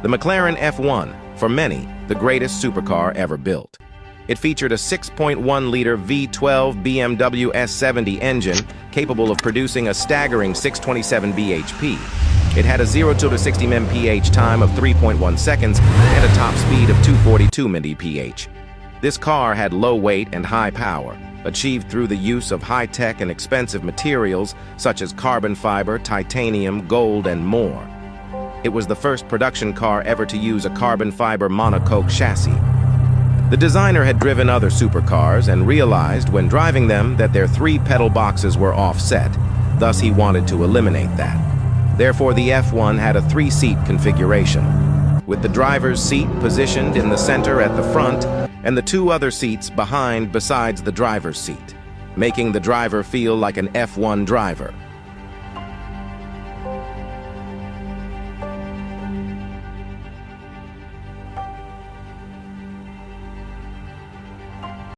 The McLaren F1, for many, the greatest supercar ever built. It featured a 6.1-liter V12 BMW S70 engine capable of producing a staggering 627 bhp. It had a 0 to 60 mph time of 3.1 seconds and a top speed of 242 mph. This car had low weight and high power, achieved through the use of high-tech and expensive materials such as carbon fiber, titanium, gold, and more. It was the first production car ever to use a carbon fiber monocoque chassis. The designer had driven other supercars and realized when driving them that their 3 pedal boxes were offset, thus he wanted to eliminate that. Therefore, the F1 had a 3-seat configuration, with the driver's seat positioned in the center at the front and the 2 other seats behind besides the driver's seat, making the driver feel like an F1 driver.